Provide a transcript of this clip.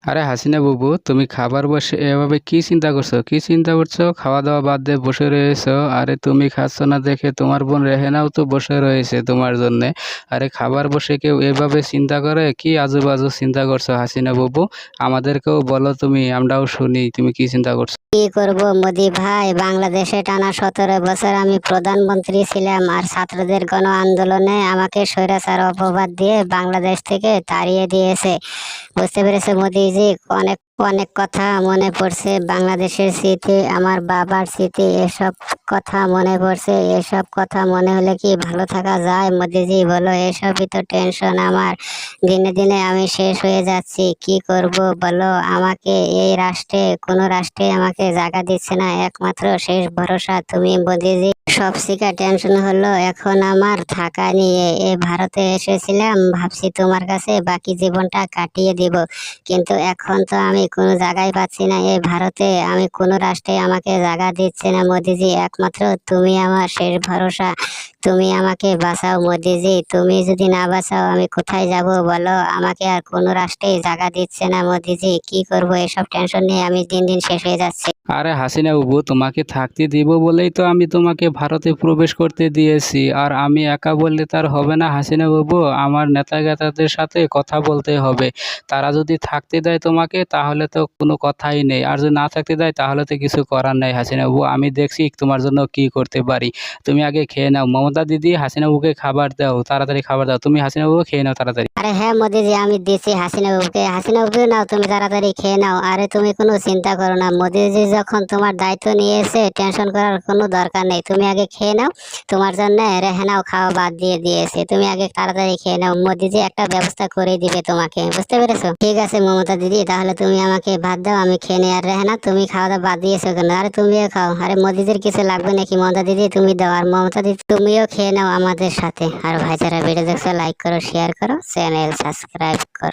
আরে হাসিনা বাবু, তুমি খাবার বসে এভাবে কি চিন্তা করছো? কি চিন্তা করছো? খাওয়া দাওয়া বাদ দিয়ে বসে রয়েছো? আরে তুমি খাচ্ছ না দেখে তোমার বোন রেহেনাও তো বসে রয়েছে তোমার জন্যে। আরে খাবার বসে কেউ এভাবে চিন্তা করে? কি আজু বাজু চিন্তা করছো হাসিনা বাবু? আমাদেরকেও বলো, তুমি আমরাও শুনি তুমি কি চিন্তা করছো। কি করব মোদি ভাই, বাংলাদেশে টানা 17 বছর আমি প্রধানমন্ত্রী ছিলাম, আর ছাত্রদের গণ আন্দোলনে আমাকে স্বৈরাচার অপবাদ দিয়ে বাংলাদেশ থেকে তাড়িয়ে দিয়েছে। বুঝতে পেরেছে মোদিজি? অনেক অনেক কথা মনে পড়ছে, বাংলাদেশের স্মৃতি, আমার বাবার স্মৃতি, এসব কথা মনে পড়ছে। এসব কথা মনে হলে কি ভালো থাকা যায় মোদিজি বলো? এসবই তো টেনশন আমার। দিনে দিনে আমি শেষ হয়ে যাচ্ছি, কি করব বলো আমাকে? এই রাষ্ট্রে, কোনো রাষ্ট্রে আমাকে জায়গা দিচ্ছে না, একমাত্র শেষ ভরসা তুমি মোদিজি। সব শিকা টেনশন হলো এখন আমার থাকা নিয়ে। ভারতে এসেছিলাম, ভাবছি তোমার কাছে বাকি জীবনটা কাটিয়ে দিব, কিন্তু এখন তো আমি কোনো জায়গায় পাচ্ছি না। ভারতে আমি কোনো রাষ্ট্রে আমাকে জায়গা দিচ্ছে না মোদিজি, একমাত্র তুমি আমার শেষ ভরসা। তুমি আমাকে বাঁচাও মোদিজি, তুমি যদি না বাঁচাও আমি কোথায় যাব বলো আমাকে? আর কোনো রাষ্ট্রেই জায়গা দিচ্ছে না মোদিজি, কি করব? এসব টেনশন নিয়ে আমি দিন দিন শেষ হয়ে যাচ্ছি। আরে হাসিনা বাবু, তোমাকে থাকতে দিব বলেই তো আমি তোমাকে ভারতে প্রবেশ করতে দিয়েছি। আর আমি একা বললে তার হবে না হাসিনা বাবু, আমার নেতাদের সাথে কথা বলতে হবে। তারা যদি থাকতে দেয় তোমাকে তাহলে তো কোনো কথাই নেই, আর যদি না থাকতে দেয় তাহলে তো কিছু করার নাই হাসিনা বাবু। আমি দেখছি তোমার জন্য কি করতে পারি। তুমি আগে খেয়ে নাও, মমতা দিদি হাসিনা বাবুকে খাবার দাও, তাড়াতাড়ি খাবার দাও। তুমি হাসিনা বাবু খেয়ে নাও তাড়াতাড়ি। আরে হ্যাঁ মোদিজি, আমি দিচ্ছি হাসিনা বাবুকে। হাসিনা বাবু নাও, তুমি তাড়াতাড়ি খেয়ে নাও। আরে তুমি কোনো চিন্তা করো না, মোদিজি যখন তোমার দায়িত্ব নিয়েছে টেনশন করার কোনো দরকার নেই। তুমি আগে খেয়ে নাও, তোমার জন্য রেহেনাও খাওয়া বাদ দিয়ে দিয়েছে। তুমি আগে তাড়াতাড়ি খেয়ে নাও, মোদিজি একটা ব্যবস্থা করে দিবে তোমাকে। বুঝতে পেরেছো? ঠিক আছে মমতা দিদি, তাহলে তুমি আমাকে ভাত দাও, আমি খেয়ে নিই। আর রেহেনা, তুমি খাওয়া দাওয়া বাদ দিয়েছো কেন? আরে তুমিও খাও। আরে মোদিজির কিছু লাগবে নাকি? মমতা দিদি তুমি দাও, আর মমতা দিদি তুমিও খেয়ে নাও আমাদের সাথে। আর ভাই যারা ভিডিও দেখছো লাইক করো, শেয়ার করো, চ্যানেল সাবস্ক্রাইব করো।